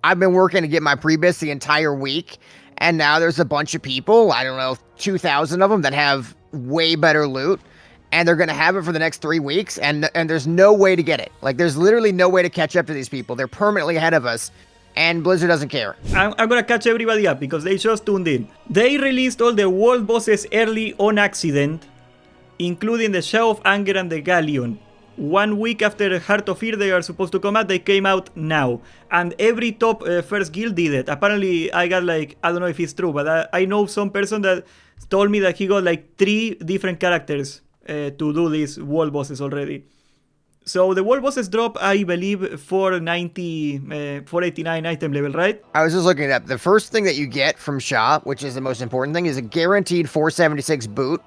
I've been working to get my pre-bis the entire week, and now there's a bunch of people, I don't know, 2,000 of them that have way better loot, and they're going to have it for the next 3 weeks, and there's no way to get it. Like, there's literally no way to catch up to these people. They're permanently ahead of us, and Blizzard doesn't care. I'm gonna catch everybody up because they just tuned in. They released all the world bosses early on accident, including the Show of Anger and the Galleon. 1 week after Heart of Fear they are supposed to come out, they came out now. And every top first guild did it. Apparently I got like, I don't know if it's true, but I know some person that told me that he got like 3 different characters to do these world bosses already. So the world bosses drop, I believe, 490, 489 item level, right? I was just looking it up. The first thing that you get from Sha, which is the most important thing, is a guaranteed 476 boot.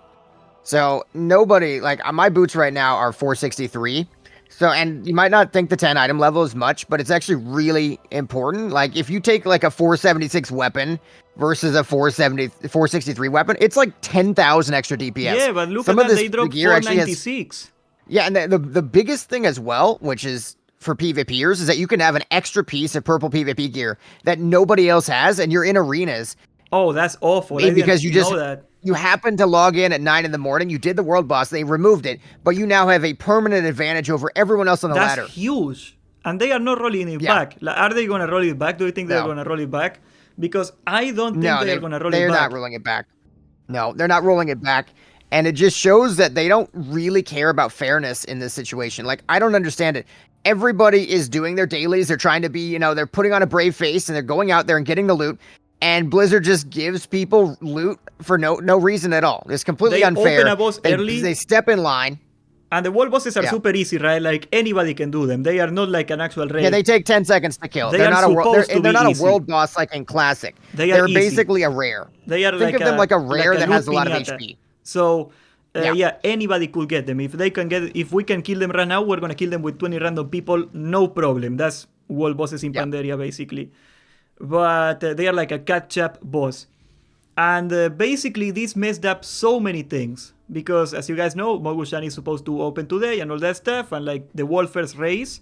So nobody, like my boots right now are 463. So, and you might not think the 10 item level is much, but it's actually really important. Like if you take like a 476 weapon versus a 463 weapon, it's like 10,000 extra DPS. Yeah, but look at that, they drop 496. Yeah, and the biggest thing as well, which is for PvPers, is that you can have an extra piece of purple PvP gear that nobody else has, and you're in arenas. Oh, that's awful. Because you happen to log in at 9 in the morning, you did the world boss, they removed it, but you now have a permanent advantage over everyone else on the ladder. That's huge. And they are not rolling it back. Like, are they going to roll it back? Do you think they're going to roll it back? Because I don't think they're going to roll it back. They're not rolling it back. No, they're not rolling it back. And it just shows that they don't really care about fairness in this situation. Like, I don't understand it. Everybody is doing their dailies. They're trying to be, they're putting on a brave face and they're going out there and getting the loot. And Blizzard just gives people loot for no reason at all. It's completely unfair. Open a boss early. They step in line. And the world bosses are super easy, right? Like anybody can do them. They are not like an actual raid. Yeah, they take 10 seconds to kill. They're not a world boss like in Classic. They're basically a rare. They are Think of them like a rare that has a lot of HP. So yeah, anybody could get them. If we can kill them right now, we're gonna kill them with 20 random people, no problem. That's world bosses in Pandaria basically. But they are like a catch-up boss. And basically this messed up so many things. Because as you guys know, Mogushan is supposed to open today and all that stuff. And like the world first race.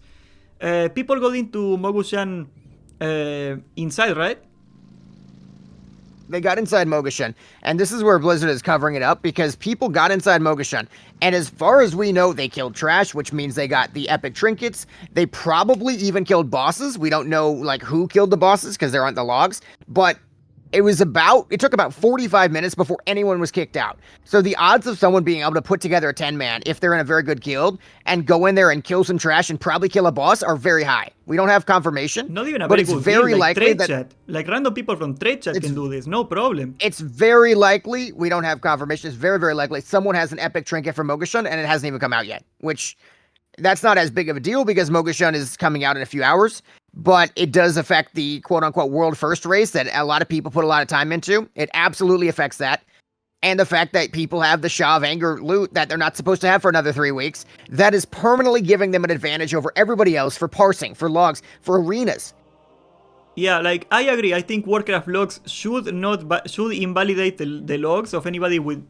People got into Mogushan inside, right? They got inside Mogushan. And this is where Blizzard is covering it up. Because people got inside Mogushan. And as far as we know, they killed trash, which means they got the epic trinkets. They probably even killed bosses. We don't know like who killed the bosses because there aren't the logs. But it took about 45 minutes before anyone was kicked out. So the odds of someone being able to put together a 10-man, if they're in a very good guild, and go in there and kill some trash and probably kill a boss are very high. We don't have confirmation. Not even a very good very guild, likely that chat. Like random people from trade chat can do this, no problem. It's very likely, we don't have confirmation, it's very, very likely someone has an epic trinket from Mogushan and it hasn't even come out yet. Which, that's not as big of a deal because Mogushan is coming out in a few hours. But it does affect the quote-unquote world first race that a lot of people put a lot of time into. It absolutely affects that. And the fact that people have the Shaw of Anger loot that they're not supposed to have for another 3 weeks, that is permanently giving them an advantage over everybody else for parsing, for logs, for arenas. Yeah, like, I agree. I think Warcraft logs should invalidate the logs of anybody with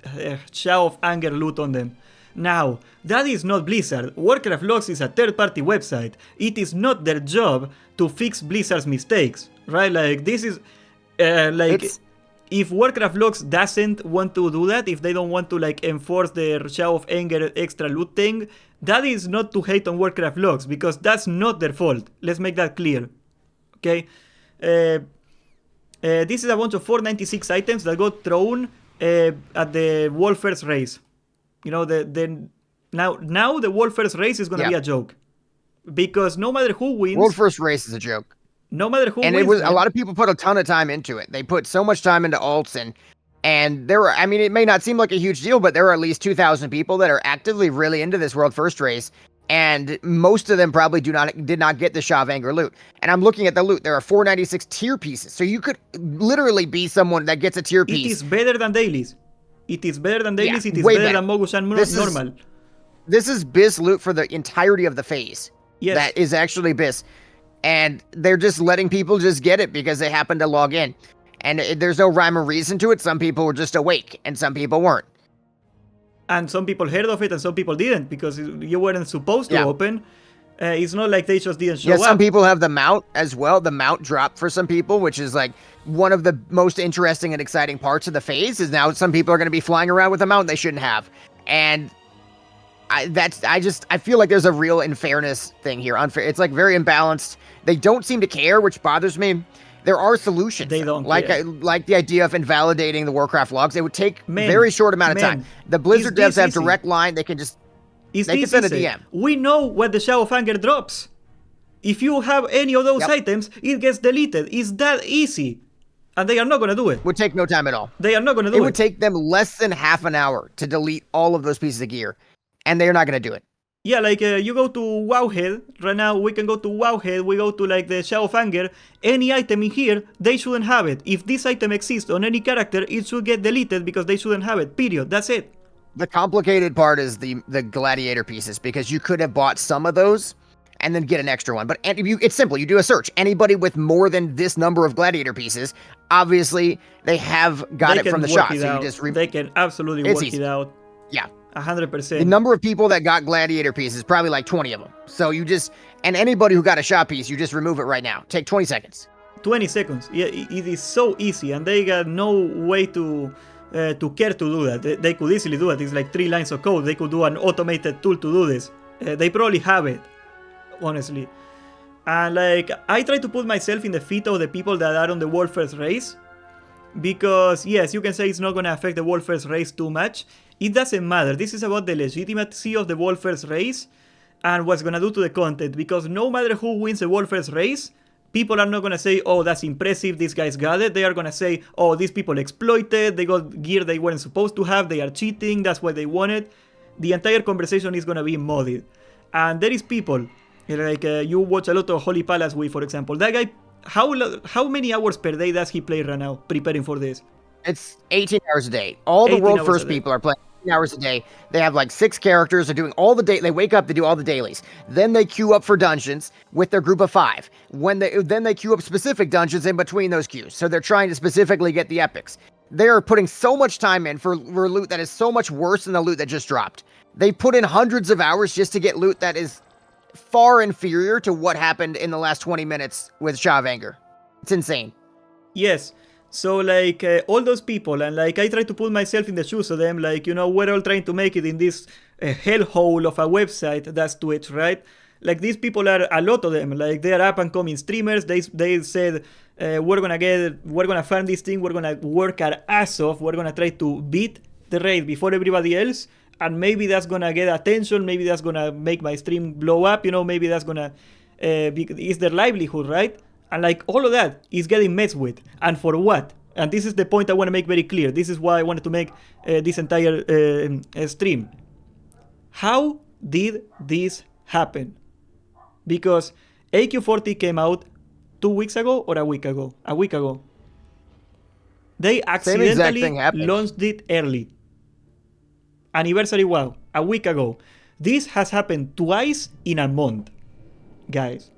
Shaw of Anger loot on them. Now, that is not Blizzard. Warcraft Logs is a third-party website. It is not their job to fix Blizzard's mistakes, right? Like, this is, if Warcraft Logs doesn't want to do that, if they don't want to, like, enforce their Show of Anger extra loot thing, that is not to hate on Warcraft Logs, because that's not their fault. Let's make that clear, okay? This is a bunch of 496 items that got thrown at the World First race. Now the world first race is going to be a joke. Because no matter who wins... World first race is a joke. No matter who wins... And a lot of people put a ton of time into it. They put so much time into alts and there were... I mean, it may not seem like a huge deal, but there are at least 2,000 people that are actively really into this world first race. And most of them probably did not get the Shaw of Anger loot. And I'm looking at the loot. There are 496 tier pieces. So you could literally be someone that gets a tier piece. It is better than dailies. It is better than dailies, it is better than Mogushan normal. This is BIS loot for the entirety of the phase. Yes. That is actually BIS. And they're just letting people just get it because they happen to log in. And there's no rhyme or reason to it. Some people were just awake and some people weren't. And some people heard of it and some people didn't because you weren't supposed to open. It's not like they just didn't show Yeah, up. some people have the mount as well. The mount drop for some people, which is like one of the most interesting and exciting parts of the phase. Is now some people are going to be flying around with a mount they shouldn't have, and I feel like there's a real unfairness thing here. Unfair. It's like very imbalanced. They don't seem to care, which bothers me. There are solutions. They don't like care. like the idea of invalidating the Warcraft logs. It would take Man, very short amount of time. The Blizzard is this devs have easy? direct line. They can just Is they can this send a easy? DM. We know what the Shadow of Anger drops. If you have any of those Yep. items, it gets deleted. It's that easy. And they are not going to do it. Would take no time at all. They are not going to do It it. would take them less than half an hour to delete all of those pieces of gear, and they're not going to do it. Yeah, like you go to Wowhead. Right now, we can go to Wowhead. We go to like the Shadow of Anger. Any item in here, they shouldn't have it. If this item exists on any character, it should get deleted because they shouldn't have it. Period. That's it. The complicated part is the gladiator pieces, because you could have bought some of those and then get an extra one. But it's simple. You do a search. Anybody with more than this number of gladiator pieces, obviously they have got They it can from the work shop. it So out. you just They can absolutely It's work easy. it out. Yeah. 100%. The number of people that got gladiator pieces, probably like 20 of them. So you just, and anybody who got a shop piece, you just remove it right now. Take 20 seconds. 20 seconds. Yeah, it is so easy, and they got no way to care to do that. They could easily do it. It's like 3 lines of code. They could do an automated tool to do this. They probably have it, honestly. And like, I try to put myself in the feet of the people that are on the World First race, because yes, you can say it's not gonna affect the World First race too much. It doesn't matter. This is about the legitimacy of the World First race and what's gonna do to the content, because no matter who wins the World First race, people are not gonna say, oh, that's impressive, these guys got it. They are gonna say, oh, these people exploited, they got gear they weren't supposed to have, they are cheating, that's what they wanted. The entire conversation is gonna be muddied. And there is people, like you watch a lot of Holy Palace with, for example. That guy, how many hours per day does he play right now, preparing for this? It's 18 hours a day. All the 18 World hours First a day. people are playing 18 hours a day. They have like 6 characters. They're doing all the day. They wake up, they do all the dailies. Then they queue up for dungeons with their group of 5. Then they queue up specific dungeons in between those queues. So they're trying to specifically get the epics. They are putting so much time in for loot that is so much worse than the loot that just dropped. They put in hundreds of hours just to get loot that is far inferior to what happened in the last 20 minutes with Shaw of Anger. It's insane. Yes. So like all those people, and like I try to put myself in the shoes of them, like, you know, we're all trying to make it in this hellhole of a website that's Twitch, right? Like these people are, a lot of them, like they are up and coming streamers. They said we're gonna farm this thing, we're gonna work our ass off, we're gonna try to beat the raid before everybody else, and maybe that's gonna get attention, maybe that's gonna make my stream blow up, you know, maybe that's gonna is their livelihood, right? And like all of that is getting messed with. And for what? And this is the point I want to make very clear. This is why I wanted to make this entire stream. How did this happen? Because AQ40 came out 2 weeks ago or a week ago? A week ago. They accidentally launched it early. Anniversary WoW, a week ago. This has happened twice in a month, guys.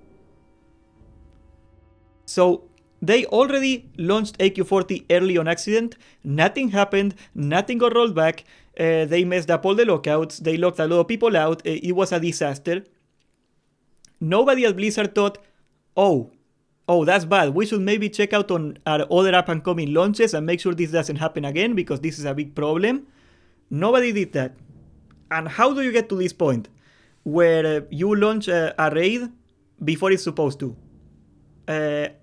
So they already launched AQ40 early on accident. Nothing happened. Nothing got rolled back. They messed up all the lockouts. They locked a lot of people out. It was a disaster. Nobody at Blizzard thought, oh, that's bad. We should maybe check out on our other up-and-coming launches and make sure this doesn't happen again, because this is a big problem. Nobody did that. And how do you get to this point where you launch a raid before it's supposed to?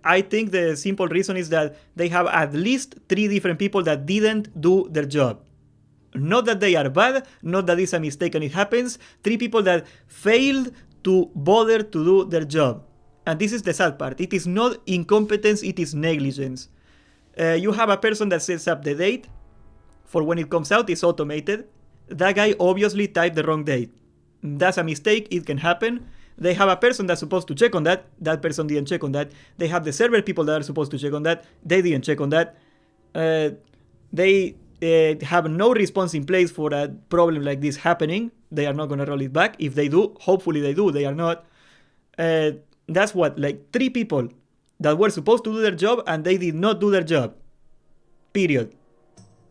I think the simple reason is that they have at least 3 different people that didn't do their job. Not that they are bad, not that it's a mistake and it happens. 3 people that failed to bother to do their job. And this is the sad part. It is not incompetence, it is negligence. You have a person that sets up the date for when it comes out. It's automated. That guy obviously typed the wrong date. That's a mistake, it can happen. They have a person that's supposed to check on that. That person didn't check on that. They have the server people that are supposed to check on that. They didn't check on that. They have no response in place for a problem like this happening. They are not going to roll it back. If they do, hopefully they do. They are not. That's what, like 3 people that were supposed to do their job and they did not do their job. Period.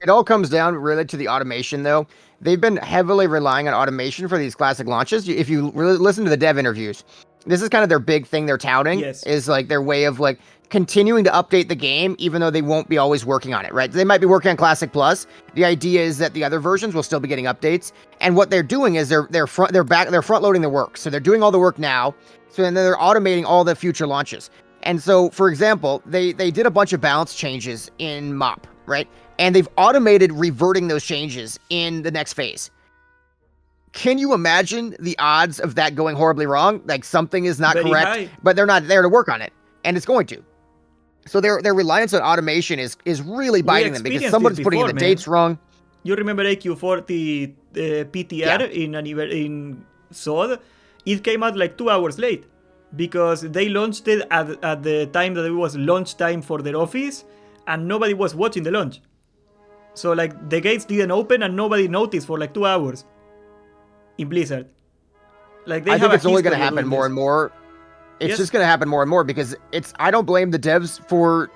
It all comes down really to the automation, though. they've been heavily relying on automation for these classic launches. If you really listen to the dev interviews, this is kind of their big thing they're touting, Yes. is like their way of like continuing to update the game, even though they won't be always working on it, right? They might be working on Classic Plus. The idea is that the other versions will still be getting updates. And what they're doing is they're front loading their work. So they're doing all the work now. So then they're automating all the future launches. And so, for example, they did a bunch of balance changes in MoP, right? And they've automated reverting those changes in the next phase. Can you imagine the odds of that going horribly wrong? Like something is not Very correct, high. but they're not there to work on it, and it's going to. So their reliance on automation is really biting them because experienced someone's this putting in before, the man. dates wrong. You remember AQ40 PTR in SOD? It came out like 2 hours late because they launched it at the time that it was launch time for their office, and nobody was watching the launch. So like the gates didn't open and nobody noticed for like 2 hours in Blizzard. Like they I have think it's a only going history to of happen doing more this. and more. It's Yes. just going to happen more and more because I don't blame the devs for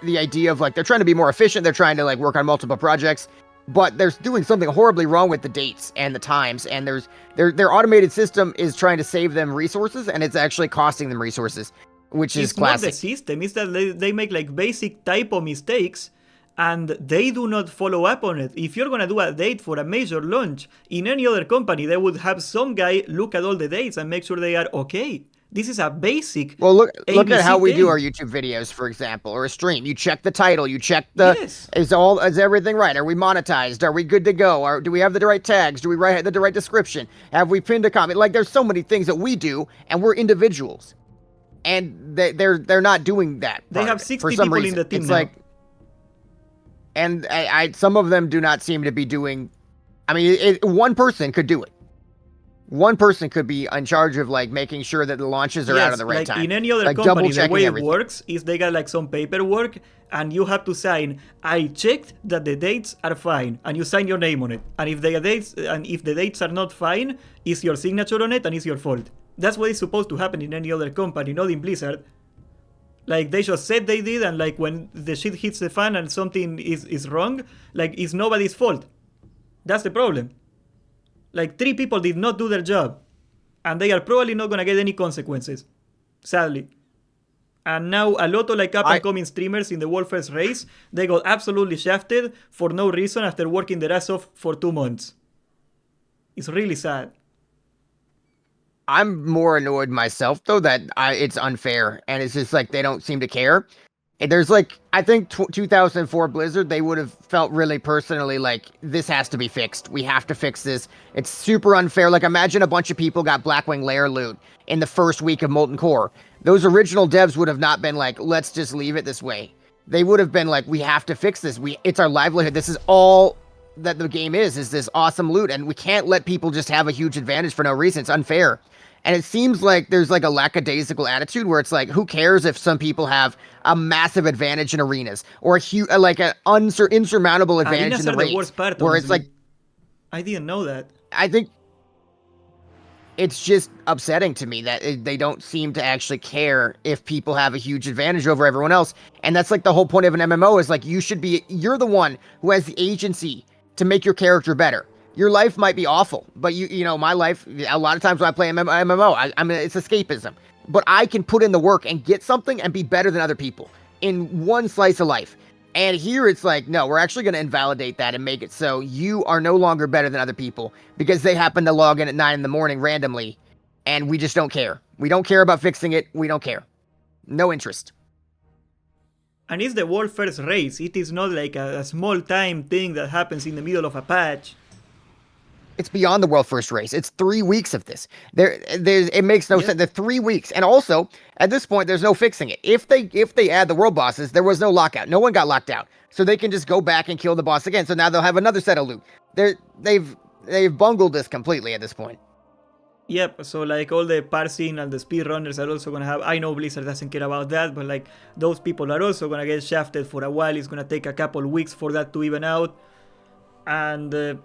the idea of like they're trying to be more efficient. They're trying to like work on multiple projects, but they're doing something horribly wrong with the dates and the times. And their automated system is trying to save them resources, and it's actually costing them resources, which is It's not the classic. system, it's that they make like basic typo mistakes and they do not follow up on it. If you're gonna do a date for a major launch, in any other company, they would have some guy look at all the dates and make sure they are okay. This is a basic Well, look at ABC how we do thing. our YouTube videos, for example, or a stream. You check the title, you check the Yes. is everything right? Are we monetized? Are we good to go? Do we have the right tags? Do we write the right description? Have we pinned a comment? Like there's so many things that we do, and we're individuals, and they're not doing that. They part have of it 60 for some people in reason. the team It's now. like, and some of them do not seem to be doing. I mean, one person could do it. One person could be in charge of like making sure that the launches are out at the right like time. in any other like company, the double-checking way it everything. works is they got like some paperwork and you have to sign, I checked that the dates are fine, and you sign your name on it. And if the dates are not fine, it's your signature on it and it's your fault. That's what is supposed to happen in any other company, not in Blizzard. Like they just said they did, and like when the shit hits the fan and something is wrong, like it's nobody's fault. That's the problem. Like 3 people did not do their job, and they are probably not gonna get any consequences, sadly. And now a lot of like up and coming streamers in the World First race, they got absolutely shafted for no reason after working their ass off for 2 months. It's really sad. I'm more annoyed myself though that it's unfair, and it's just like they don't seem to care. And there's like I think 2004 Blizzard, they would have felt really personally like this has to be fixed. We have to fix this. It's super unfair. Like imagine a bunch of people got Blackwing Lair loot in the first week of Molten Core. Those original devs would have not been like, let's just leave it this way. They would have been like, we have to fix this. It's our livelihood. This is all that the game is this awesome loot, and we can't let people just have a huge advantage for no reason. It's unfair. And it seems like there's like a lackadaisical attitude where it's like, who cares if some people have a massive advantage in arenas or like an insurmountable advantage Arenas in the are raids, the worst part, where it's honestly. like, I didn't know that. I think it's just upsetting to me that they don't seem to actually care if people have a huge advantage over everyone else. And that's like the whole point of an MMO is like, you're the one who has the agency to make your character better. Your life might be awful, but you know, my life, a lot of times when I play MMO, I mean, it's escapism. But I can put in the work and get something and be better than other people in one slice of life. And here it's like, no, we're actually going to invalidate that and make it so you are no longer better than other people because they happen to log in at 9 in the morning randomly, and we just don't care. We don't care about fixing it. We don't care. No interest. And it's the world first race. It is not like a small time thing that happens in the middle of a patch. It's beyond the world first race. It's 3 weeks of this. It makes no sense. The 3 weeks, and also at this point, there's no fixing it. If they add the world bosses, there was no lockout. No one got locked out, so they can just go back and kill the boss again. So now they'll have another set of loot. They've bungled this completely at this point. Yep, so like all the parsing and the speedrunners are also gonna have, I know Blizzard doesn't care about that, but like those people are also gonna get shafted for a while. It's gonna take a couple weeks for that to even out. And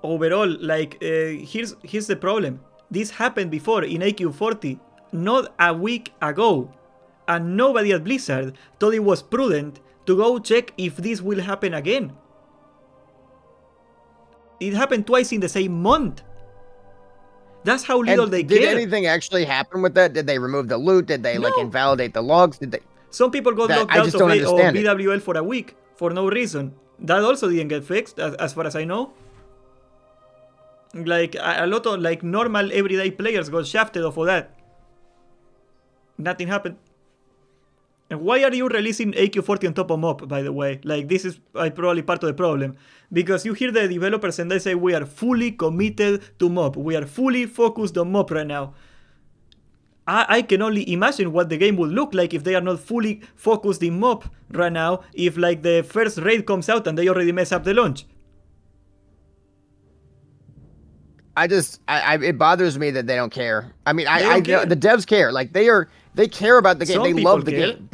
overall, like here's the problem. This happened before in AQ40, not a week ago. And nobody at Blizzard thought it was prudent to go check if this will happen again. It happened twice in the same month. That's how little And they did care. anything actually happen with that? Did they remove the loot? Did they like No. invalidate the logs? Did they? Some people got locked I out just of don't understand it. BWL for a week for no reason. That also didn't get fixed, as far as I know. Like a lot of like normal everyday players got shafted off of that. Nothing happened. And why are you releasing AQ40 on top of MoP, by the way? Like, this is probably part of the problem. Because you hear the developers and they say, we are fully committed to MoP. We are fully focused on MoP right now. I can only imagine what the game would look like if they are not fully focused in MoP right now. If, like, the first raid comes out and they already mess up the launch. It bothers me that they don't care. I mean, care. the devs care. Like they care about the game. Some They people love the care. game.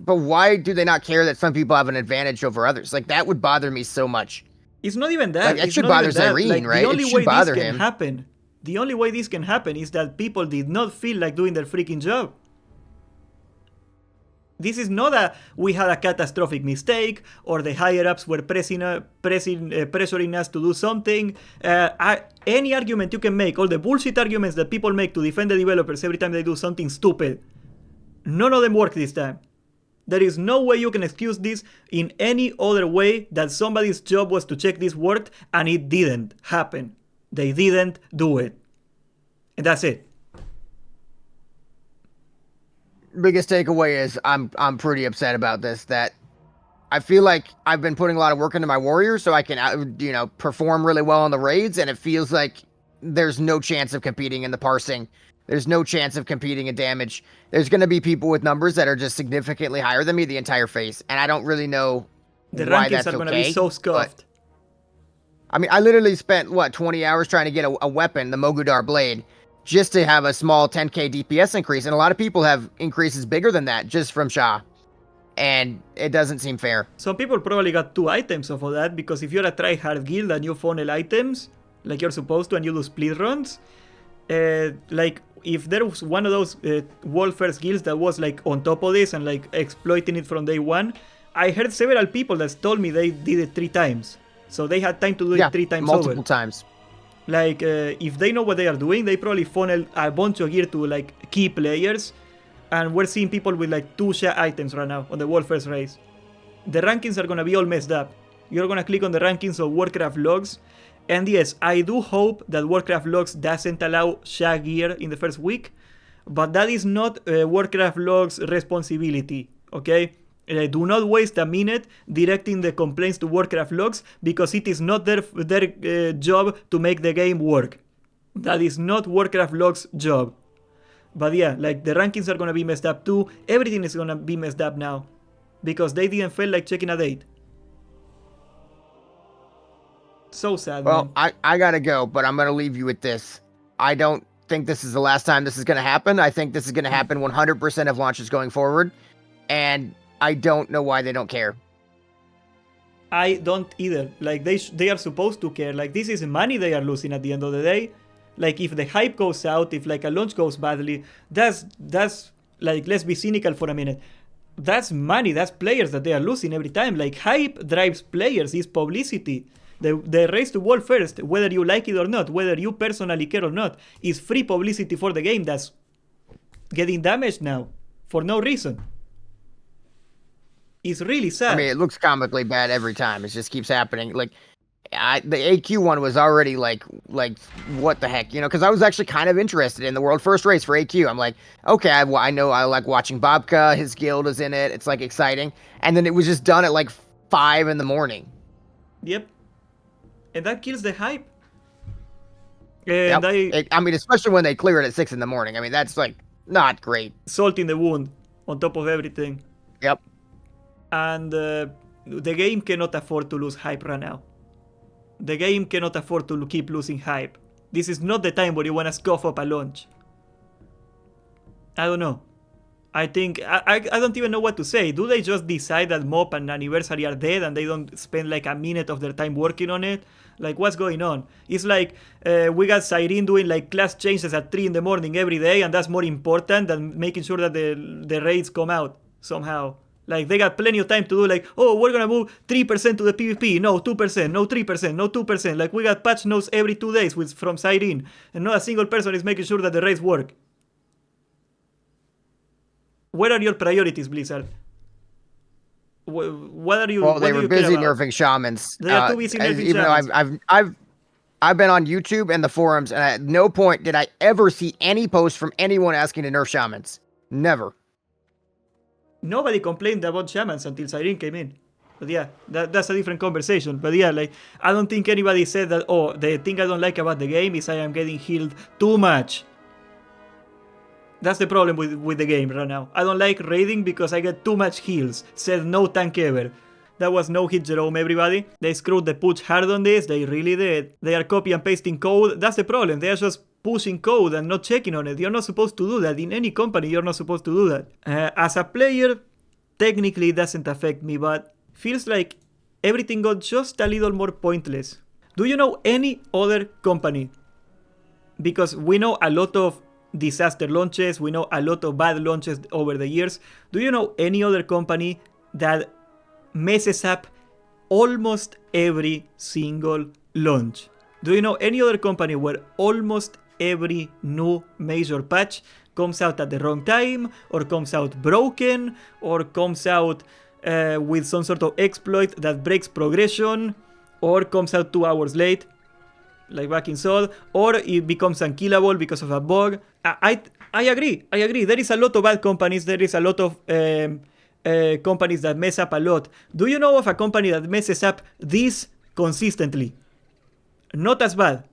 But why do they not care that some people have an advantage over others? Like that would bother me so much. It's not even that. Like, it It's should not bother even that. Zyrene, Like, right? The only It should way this bother can him. happen. The only way this can happen is that people did not feel like doing their freaking job. This is not a we had a catastrophic mistake or the higher ups were pressuring us to do something. Any argument you can make, all the bullshit arguments that people make to defend the developers every time they do something stupid, none of them work this time. There is no way you can excuse this in any other way that somebody's job was to check this worked and it didn't happen. They didn't do it. And that's it. Biggest takeaway is I'm pretty upset about this. That I feel like I've been putting a lot of work into my warriors so I can perform really well on the raids, and it feels like there's no chance of competing in the parsing. There's no chance of competing in damage. There's going to be people with numbers that are just significantly higher than me the entire phase, and I don't really know The why rankings that's are going to okay, be so but- scuffed. I mean, I literally spent 20 hours trying to get a weapon, the Mogudar blade, just to have a small 10k DPS increase, and a lot of people have increases bigger than that just from Shah, and it doesn't seem fair. Some people probably got 2 items off of that, because if you're a tryhard guild and you funnel items like you're supposed to and you do split runs, like if there was one of those world first guilds that was like on top of this and like exploiting it from day one, I heard several people that told me they did it 3 times. So they had time to do it 3 times multiple over. times. Like, if they know what they are doing, they probably funnel a bunch of gear to, like, key players. And we're seeing people with, like, 2 Shah items right now on the World First race. The rankings are gonna be all messed up. You're gonna click on the rankings of Warcraft logs. And yes, I do hope that Warcraft logs doesn't allow Shah gear in the first week. But that is not Warcraft logs' responsibility, okay? Do not waste a minute directing the complaints to Warcraft logs, because it is not their job to make the game work. That is not Warcraft logs' job. But yeah, like the rankings are gonna be messed up too. Everything is gonna be messed up now, because they didn't feel like checking a date. So sad, Well, man. I gotta go, but I'm gonna leave you with this. I don't think this is the last time this is gonna happen. I think this is gonna happen 100% of launches going forward, and I don't know why they don't care. I don't either. Like, they are supposed to care. Like, this is money they are losing at the end of the day. Like, if the hype goes out, if like a launch goes badly, that's like, let's be cynical for a minute. That's money, that's players that they are losing every time. Like, hype drives players, is publicity. The race to world first, whether you like it or not, whether you personally care or not, is free publicity for the game that's getting damaged now for no reason. It's really sad. I mean, it looks comically bad every time. It just keeps happening. Like, the AQ one was already like what the heck, because I was actually kind of interested in the world first race for AQ. I'm like, okay, I know I like watching Babka. His guild is in it. It's like exciting. And then it was just done at like 5 in the morning. Yep. And that kills the hype. And Yep. I mean, especially when they clear it at 6 in the morning. I mean, that's like not great. Salt in the wound on top of everything. Yep. And the game cannot afford to lose hype right now. The game cannot afford to keep losing hype. This is not the time where you want to scoff up a launch. I don't know. I think, I don't even know what to say. Do they just decide that MoP and Anniversary are dead and they don't spend like a minute of their time working on it? Like, what's going on? It's like, we got Cyrene doing like class changes at 3 in the morning every day, and that's more important than making sure that the raids come out somehow. Like, they got plenty of time to do, like, oh, we're gonna move 3% to the PvP, no, 2%, no 3%, no 2%. Like, we got patch notes every 2 days from Siren, and not a single person is making sure that the raids work. Where are your priorities, Blizzard? What are you? Well, what they do were you care busy about? nerfing shamans. They are too busy nerfing Even though shamans. I've been on YouTube and the forums, and at no point did I ever see any post from anyone asking to nerf shamans. Never. Nobody complained about shamans until Siren came in. But yeah, that's a different conversation. But yeah, like, I don't think anybody said that, oh, the thing I don't like about the game is I am getting healed too much. That's the problem with the game right now. I don't like raiding because I get too much heals. Said no tank ever. That was no hit Jerome, everybody. They screwed the push hard on this. They really did. They are copy and pasting code. That's the problem. They are just pushing code and not checking on it. You're not supposed to do that. In any company, you're not supposed to do that. As a player, technically it doesn't affect me, but feels like everything got just a little more pointless. Do you know any other company? Because we know a lot of disaster launches, we know a lot of bad launches over the years. Do you know any other company that messes up almost every single launch? Do you know any other company where almost every new major patch comes out at the wrong time, or comes out broken, or comes out with some sort of exploit that breaks progression, or comes out 2 hours late, like back in Sod, or it becomes unkillable because of a bug? I agree. There is a lot of bad companies. There is a lot of companies that mess up a lot. Do you know of a company that messes up this consistently? Not as bad.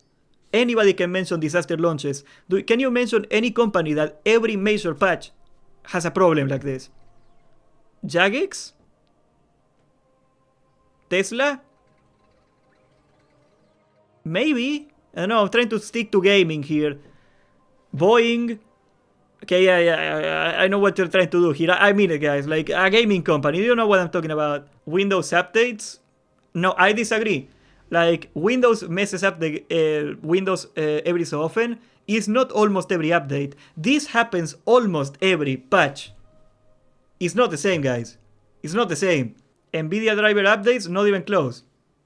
Anybody can mention disaster launches. Can you mention any company that every major patch has a problem like this? Jagex? Tesla? Maybe. I don't know, I'm trying to stick to gaming here. Boeing. Okay, yeah, I know what you're trying to do here. I mean it, guys. Like, a gaming company. Do you know what I'm talking about? Windows updates? No, I disagree. Like, Windows messes up the Windows every so often. It's not almost every update. This happens almost every patch. It's not the same, guys. It's not the same. NVIDIA driver updates, not even close.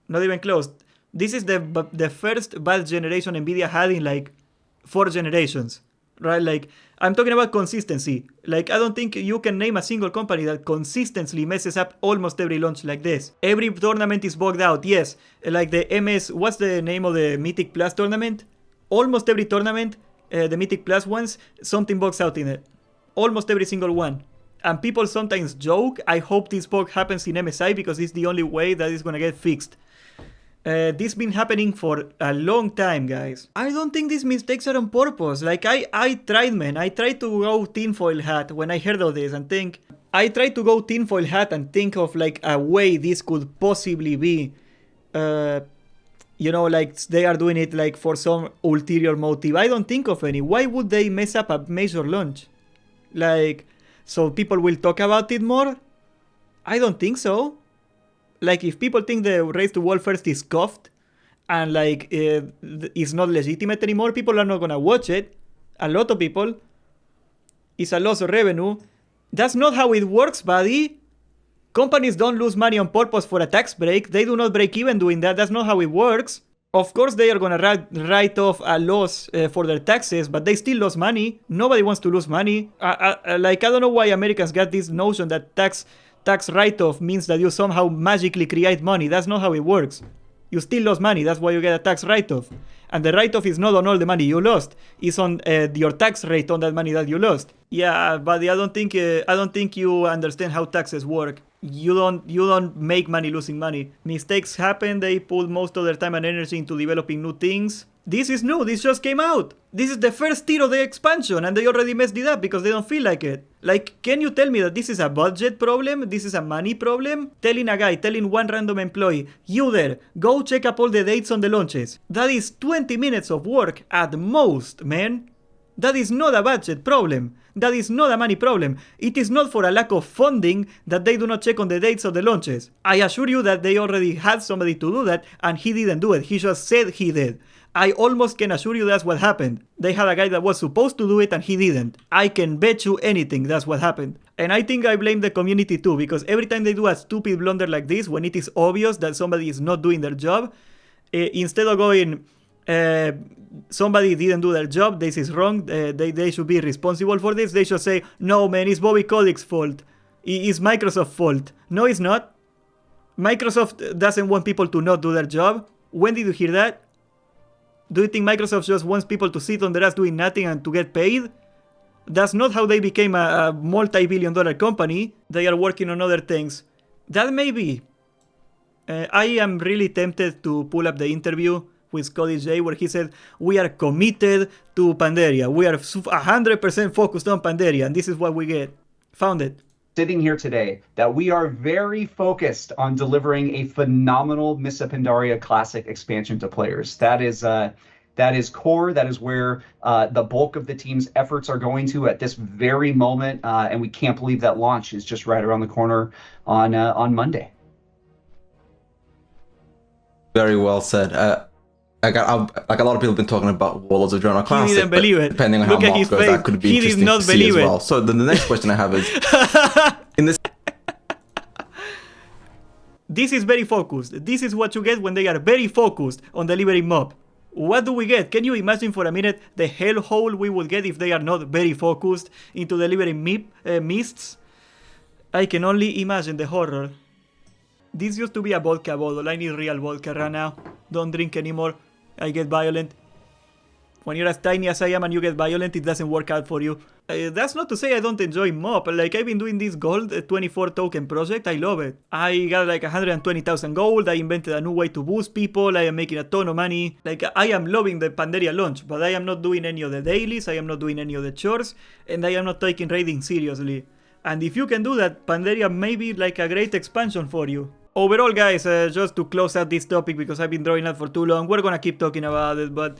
Not even close. This is the first bad generation NVIDIA had in like 4 generations. Right? Like, I'm talking about consistency. Like, I don't think you can name a single company that consistently messes up almost every launch like this. Every tournament is bugged out, yes. Like the MS, what's the name of the Mythic Plus tournament? Almost every tournament, the Mythic Plus ones, something bugs out in it. Almost every single one. And people sometimes joke, I hope this bug happens in MSI because it's the only way that it's gonna get fixed. This been happening for a long time, guys. I don't think these mistakes are on purpose. Like, I tried, man. I tried to go tinfoil hat when I heard of this and think... I tried to go tinfoil hat and think of, like, a way this could possibly be. You know, like, they are doing it, like, for some ulterior motive. I don't think of any. Why would they mess up a major launch? Like, so people will talk about it more? I don't think so. Like, if people think the race to world first is scuffed and like it's not legitimate anymore, people are not gonna watch it. A lot of people. It's a loss of revenue. That's not how it works, buddy. Companies don't lose money on purpose for a tax break. They do not break even doing that. That's not how it works. Of course, they are gonna write off a loss for their taxes, but they still lose money. Nobody wants to lose money. Like, I don't know why Americans got this notion that tax write-off means that you somehow magically create money. That's not how it works. You still lost money. That's why you get a tax write-off. And the write-off is not on all the money you lost. It's on your tax rate on that money that you lost. Yeah, buddy, I don't think you understand how taxes work. You don't make money losing money. Mistakes happen. They put most of their time and energy into developing new things. This is new. This just came out. This is the first tier of the expansion, and they already messed it up because they don't feel like it. Like, can you tell me that this is a budget problem? This is a money problem? Telling one random employee, you there, go check up all the dates on the launches. That is 20 minutes of work at most, man. That is not a budget problem. That is not a money problem. It is not for a lack of funding that they do not check on the dates of the launches. I assure you that they already had somebody to do that, and he didn't do it. He just said he did. I almost can assure you that's what happened. They had a guy that was supposed to do it and he didn't. I can bet you anything that's what happened. And I think I blame the community too, because every time they do a stupid blunder like this, when it is obvious that somebody is not doing their job, instead of going, somebody didn't do their job, this is wrong, they should be responsible for this, they should say, no man, it's Bobby Kotick's fault. It's Microsoft's fault. No, it's not. Microsoft doesn't want people to not do their job. When did you hear that? Do you think Microsoft just wants people to sit on their ass doing nothing and to get paid? That's not how they became a multi-billion-dollar company. They are working on other things. That may be. I am really tempted to pull up the interview with Scotty J where he said, we are committed to Pandaria. We are 100% focused on Pandaria, and this is what we get. Found it. Sitting here today, that we are very focused on delivering a phenomenal Missa Pandaria Classic expansion to players. That is core. That is where the bulk of the team's efforts are going to at this very moment, and we can't believe that launch is just right around the corner on Monday. Very well said. Like a lot of people have been talking about Warlords of Draenor Classic. He didn't believe it. Depending on Look how at Mark his goes, face. that could be He did interesting not to see believe as it. well. So the next question I have is, in this This is very focused. This is what you get when they are very focused on delivering MoP. What do we get? Can you imagine for a minute the hellhole we would get if they are not very focused into delivering mists? I can only imagine the horror. This used to be a vodka bottle. I need real vodka right now. Don't drink anymore. I get violent. When you're as tiny as I am and you get violent, it doesn't work out for you. That's not to say I don't enjoy MoP. Like, I've been doing this gold 24 token project. I love it. I got like 120,000 gold. I invented a new way to boost people. I am making a ton of money. Like, I am loving the Pandaria launch, but I am not doing any of the dailies. I am not doing any of the chores. And I am not taking raiding seriously. And if you can do that, Pandaria may be like a great expansion for you. Overall, guys, just to close out this topic because I've been drawing out for too long, we're gonna keep talking about it, but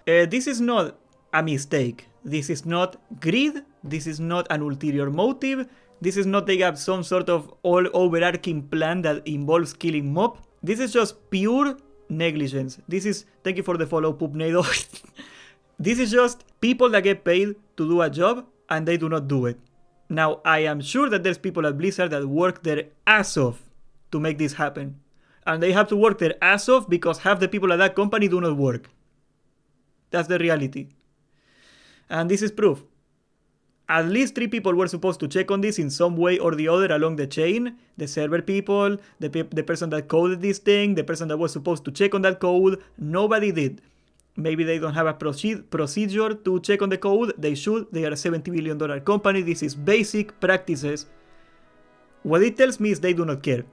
this is not a mistake. This is not greed. This is not an ulterior motive. This is not they have some sort of all overarching plan that involves killing MoP. This is just pure negligence. This is, thank you for the follow, Poopnado. This is just people that get paid to do a job and they do not do it. Now, I am sure that there's people at Blizzard that work their ass off to make this happen. And they have to work their ass off because half the people at that company do not work. That's the reality. And this is proof. At least 3 people were supposed to check on this in some way or the other along the chain. The server people, the person that coded this thing, the person that was supposed to check on that code. Nobody did. Maybe they don't have a procedure to check on the code. They should. They are a $70 billion company. This is basic practices. What it tells me is they do not care.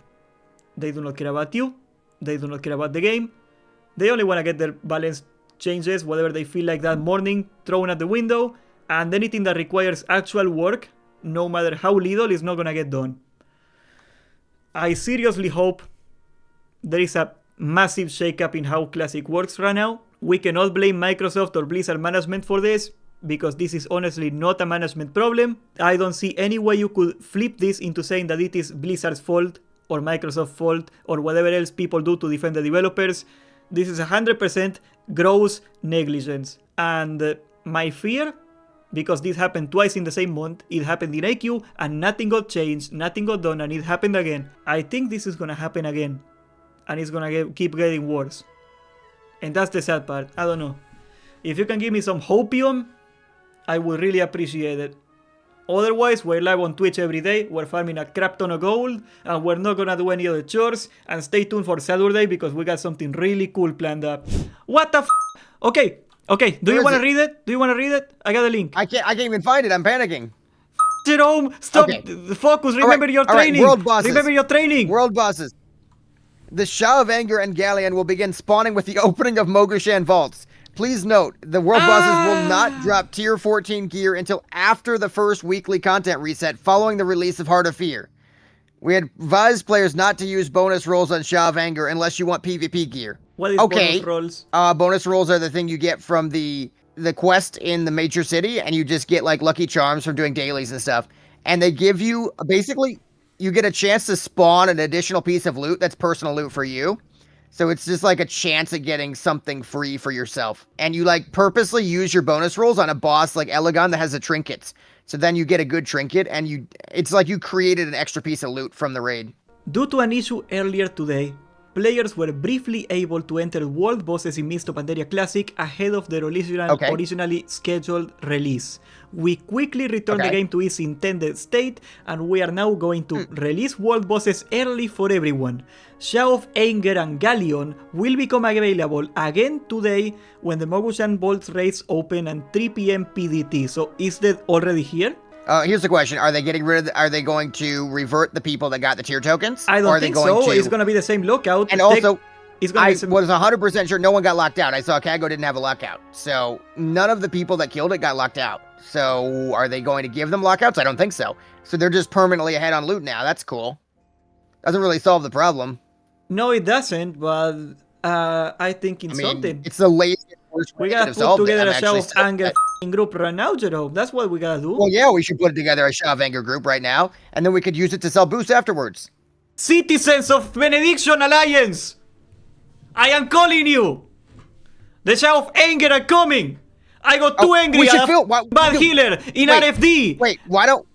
They do not care about you. They do not care about the game. They only want to get their balance changes, whatever they feel like that morning, thrown at the window. And anything that requires actual work, no matter how little, is not going to get done. I seriously hope there is a massive shakeup in how Classic works right now. We cannot blame Microsoft or Blizzard management for this, because this is honestly not a management problem. I don't see any way you could flip this into saying that it is Blizzard's fault or Microsoft's fault or whatever else people do to defend the developers. This is 100% gross negligence. And my fear, because this happened twice in the same month, it happened in AQ and nothing got changed, nothing got done, and it happened again. I think this is gonna happen again. And it's gonna keep getting worse. And that's the sad part. I don't know. If you can give me some hopium, I would really appreciate it. Otherwise, we're live on Twitch every day. We're farming a crap ton of gold. And we're not gonna do any other chores. And stay tuned for Saturday because we got something really cool planned up. What the f? Okay. Okay. Do you want to read it? Do you want to read it? I got a link. I can't even find it. I'm panicking. Jerome, stop. Okay. Focus. Remember your training. World bosses. Remember your training. World bosses. The Shah of Anger and Galleon will begin spawning with the opening of Mogushan Vaults. Please note, the World Bosses will not drop Tier 14 gear until after the first weekly content reset following the release of Heart of Fear. We advise players not to use bonus rolls on Shah of Anger unless you want PvP gear. What is bonus rolls? Bonus rolls are the thing you get from the quest in the major city, and you just get like lucky charms from doing dailies and stuff. And they give you, basically, you get a chance to spawn an additional piece of loot that's personal loot for you. So it's just like a chance at getting something free for yourself. And you like purposely use your bonus rolls on a boss like Elegon that has the trinkets. So then you get a good trinket and it's like you created an extra piece of loot from the raid. Due to an issue earlier today, players were briefly able to enter world bosses in Mist of Pandaria Classic ahead of their originally scheduled release. We quickly returned the game to its intended state, and we are now going to release world bosses early for everyone. Shout of Anger and Galleon will become available again today when the Mogushan Bolts raids open at 3 PM PDT. So is that already here? Here's the question: are they getting rid of? Are they going to revert the people that got the tier tokens? I don't think so. It's going to be the same lockout. And also, I was 100% sure no one got locked out. I saw Kago didn't have a lockout, so none of the people that killed it got locked out. So are they going to give them lockouts? I don't think so. So they're just permanently ahead on loot now. That's cool. Doesn't really solve the problem. No, it doesn't. But I think it's something. It's the laziest. We gotta put together a Shout of Anger group right now, Jerome. That's what we gotta do. Well, yeah, we should put together a Shout of Anger group right now, and then we could use it to sell boosts afterwards. Citizens of Benediction Alliance, I am calling you. The Shout of Anger are coming. I got too angry at bad healer in RFD. Wait, why don't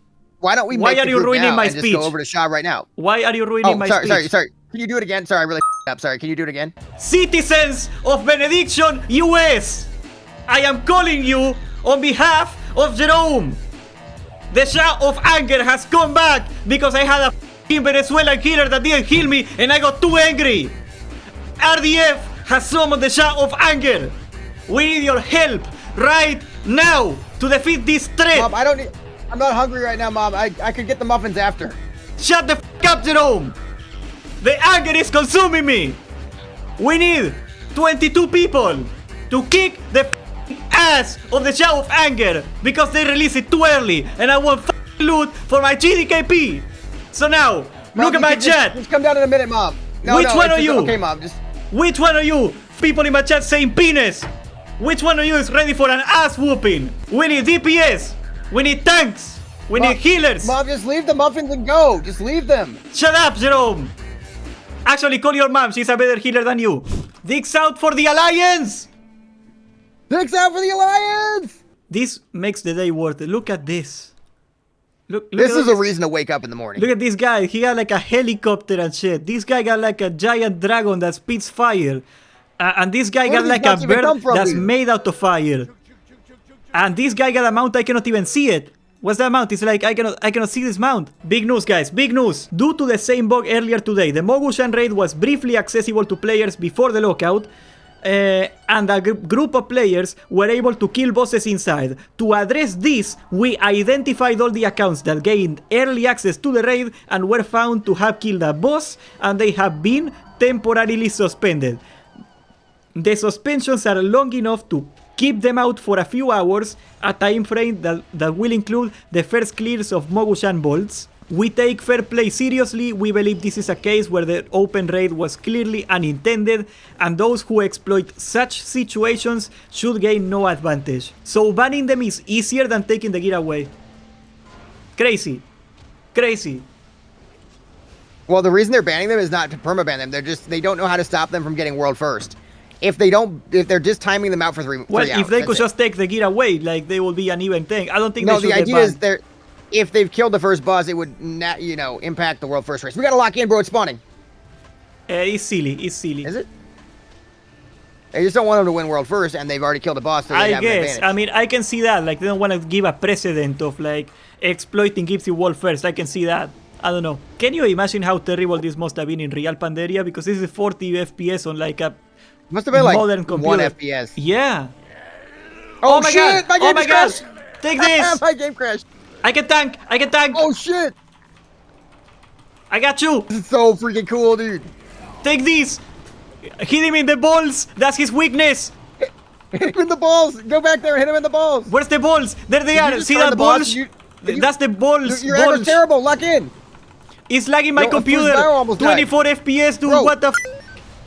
we make are you ruining my speech? Just go over to Shaw right now. Why are you ruining my speech? Sorry. Can you do it again? Sorry, I really up. Sorry, can you do it again? Citizens of Benediction US, I am calling you on behalf of Jerome. The Shout of Anger has come back because I had a Venezuelan healer that didn't heal me and I got too angry. RDF has summoned the Shout of Anger. We need your help right now to defeat this threat. Mom, I'm not hungry right now, Mom. I could get the muffins after. Shut the f*** up, Jerome. The anger is consuming me. We need 22 people to kick the ass of the Shout of Anger because they released it too early and I want loot for my GDKP. So now, Mom, look at my chat. Just come down in a minute, Mom. Which one are you? Okay, Mom. Which one are you? People in my chat saying penis. Which one of you is ready for an ass whooping? We need DPS. We need tanks. We need healers. Mom, just leave the muffins and go. Just leave them. Shut up, Jerome. Actually, call your mom. She's a better healer than you. Dicks out for the Alliance. Dicks out for the Alliance. This makes the day worth it. Look at this. Look this is a reason to wake up in the morning. Look at this guy. He got like a helicopter and shit. This guy got like a giant dragon that spits fire. And this guy got like a bird that's made out of fire. And this guy got a mount, I cannot even see it. What's that mount? It's like, I cannot see this mount. Big news, guys, big news. Due to the same bug earlier today, the Mogushan raid was briefly accessible to players before the lockout. And a group of players were able to kill bosses inside. To address this, we identified all the accounts that gained early access to the raid and were found to have killed a boss, and they have been temporarily suspended. The suspensions are long enough to keep them out for a few hours, a time frame that will include the first clears of Mogushan Bolts. We take fair play seriously. We believe this is a case where the open raid was clearly unintended, and those who exploit such situations should gain no advantage. So banning them is easier than taking the gear away. Crazy. Crazy. Well, the reason they're banning them is not to permaban them. They don't know how to stop them from getting world first. If they're just timing them out for 3 hours. Well, if they could just take the gear away, like they will be an even thing. I don't think they should the idea is if they've killed the first boss, it would not, impact the world first race. We gotta lock in, bro. It's spawning. It's silly. It's silly. Is it? I just don't want them to win world first, and they've already killed a boss. So they have an advantage. I mean, I can see that. Like, they don't want to give a precedent of like exploiting gives you world first. I can see that. I don't know. Can you imagine how terrible this must have been in real Pandaria? Because this is 40 FPS on like a must have been like modern computer. 1 FPS. Yeah. Oh my shit! God. My game crashed. Take this. My game crashed. I can tank. Oh shit! I got you. This is so freaking cool, dude. Take this. Hit him in the balls. That's his weakness. Hit him in the balls. Go back there. Hit him in the balls. Where's the balls? There they are. See that balls? That's the balls. Your aim is terrible. Lock in. It's lagging my computer. 24 FPS, dude. Bro, what the f?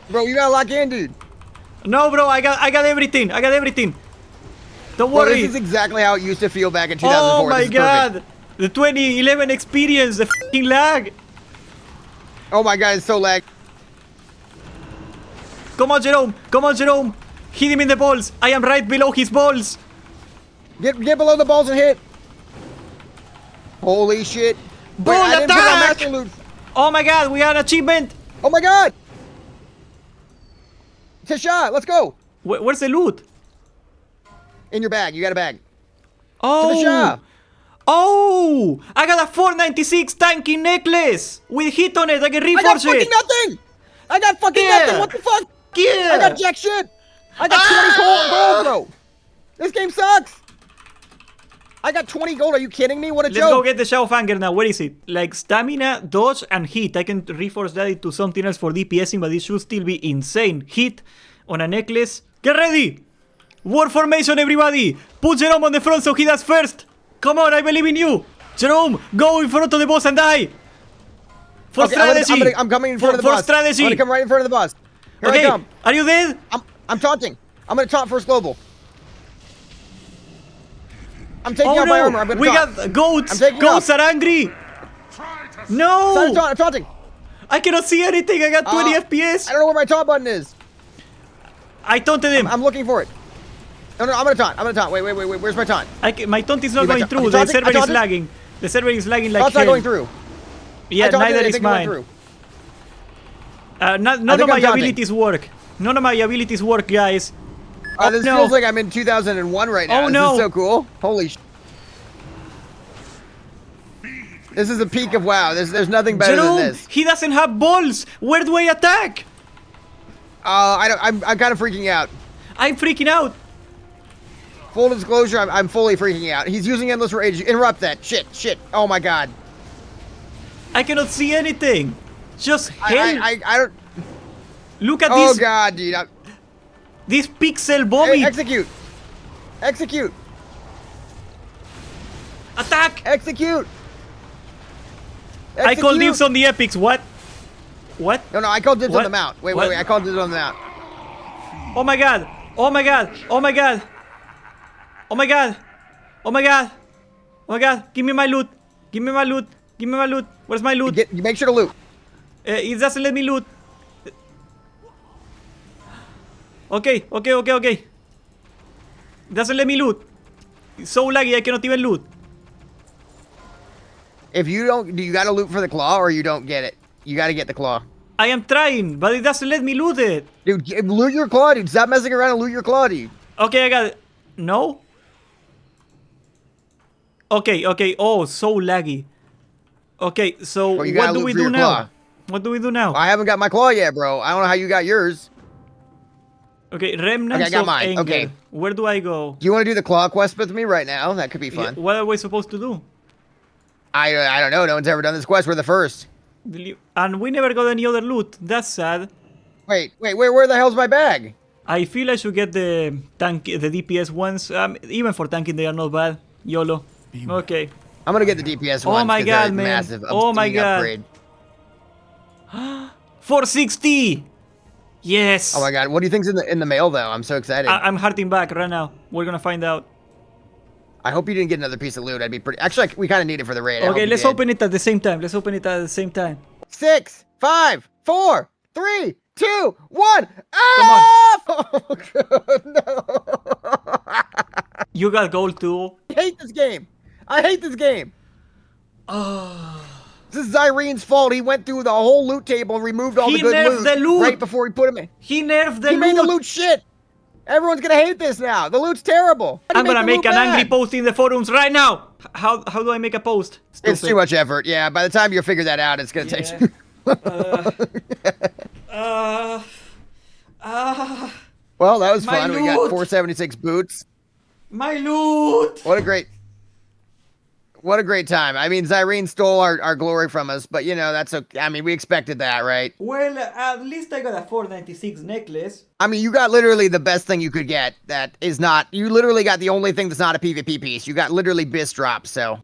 Bro, you gotta lock in, dude. No, bro. I got everything. Don't worry. This is exactly how it used to feel back in 2004. Oh my god. The 2011 experience. The f***ing lag. Oh my god, it's so lag. Come on, Jerome. Come on, Jerome. Hit him in the balls. I am right below his balls. Get below the balls and hit. Holy shit. Bull Wait, I didn't put my attack! master loot. Oh my god, we got an achievement. Oh my god. Tisha, let's go. Where's the loot? In your bag. You got a bag. Oh. Tisha. Oh, I got a 496 tanky necklace with heat on it. I can I got reforge fucking it. nothing. I got fucking Yeah. nothing. What the fuck? Yeah. I got jack shit. I got 20 gold, bro. This game sucks. I got 20 gold. Are you kidding me? What a Let's go joke. get the Shadow of Anger now. Where is it? Like stamina, dodge, and heat. I can reforce that into something else for DPSing, but it should still be insane. Heat on a necklace. Get ready! War formation, everybody! Put Jerome on the front so he does first! Come on, I believe in you! Jerome, go in front of the boss and die! For Okay, strategy! I'm coming in front of the for bus. strategy! I'm gonna come right in front of the bus. Here Okay, I come. are you dead? I'm taunting. I'm gonna taunt first global. I'm taking Oh out my armor. no! I'm gonna We taunt. got goats! I'm taking Goats off. are angry! No! I'm taunting. I cannot see anything! I got 20 I FPS! don't know where my taunt button is. I taunted him! I'm looking for it. No, I'm gonna taunt. Wait. Where's my taunt? My taunt is not Wait, going I through. The taunted? server I is taunted? lagging. The server is lagging like Taunt's not hell. going through. Yeah, I taunted, neither I is think it went mine. through. None I of think my I'm taunting. abilities work. None of my abilities work, guys. This no. feels like I'm in 2001 right now. Oh, This no. is so cool. Holy sh. This is the peak of WoW. There's nothing better Jerome, than this. he doesn't have balls. Where do I attack? I'm kind of freaking out. I'm freaking out. Full disclosure, I'm fully freaking out. He's using endless rage. Interrupt that. Shit. Oh my god. I cannot see anything. Just hell. I don't. Look at Oh this. god, dude. This pixel Hey, vomit. execute. Attack. Execute. I call Execute. dibs on the epics. What? What? No, I called dibs What? on the mount. Wait. What? I called dibs on the mount. Oh my god. Oh my god. Oh my god. Oh my god. Oh my god. Oh my god. Give me my loot. Give me my loot. Give me my loot. Where's my loot? You make sure to loot. It doesn't let me loot. Okay. Doesn't let me loot. It's so laggy I cannot even loot. If you don't, do you gotta loot for the claw or you don't get it? You gotta get the claw. I am trying, but it doesn't let me loot it. Dude, loot your claw, dude. Stop messing around and loot your claw, dude. Okay, I got it. No? Okay. Oh, so laggy. Okay, so Well, you what gotta do loot we for do your now? claw. What do we do now? I haven't got my claw yet, bro. I don't know how you got yours. Okay, remnants Okay, I got of mine. anger. Okay. Where do I go? Do you want to do the claw quest with me right now? That could be fun. What are we supposed to do? I don't know. No one's ever done this quest. We're the first. And we never got any other loot. That's sad. Wait. Where the hell's my bag? I feel I should get the DPS ones. Even for tanking, they are not bad. YOLO. Okay. I'm gonna get the DPS Oh ones. my 'cause they're god, man. Massive. Oh my obscene god. Upgrade. 460. Yes. Oh my god. What do you think's in the mail though? I'm so excited. I'm hearting back right now. We're gonna find out. I hope you didn't get another piece of loot. I'd be pretty. Actually, we kind of need it for the raid. I hope Okay, you let's did. open it at the same time. 6, 5, 4, 3, 2, 1. Come on. Oh, God, no. You got gold too. I hate this game. This is Zyrene's fault. He went through the whole loot table and removed all He the good nerfed loot, the loot. right before he put him in. He nerfed the He made the loot. loot shit. Everyone's gonna hate this now. The loot's terrible. How do I'm you gonna the make loot an angry bad? post in the forums right now. How do I make a post? It's Stupid. too much effort. Yeah, by the time you figure that out, it's gonna take. Well, that was My fun. We got loot. 476 boots. My loot. What a great time. I mean, Zyrene stole our glory from us, but you know, that's okay. I mean, we expected that, right? Well, at least I got a 496 necklace. I mean, you got literally the best thing you could get that is not, you literally got the only thing that's not a PvP piece. You got literally Bis drop, so.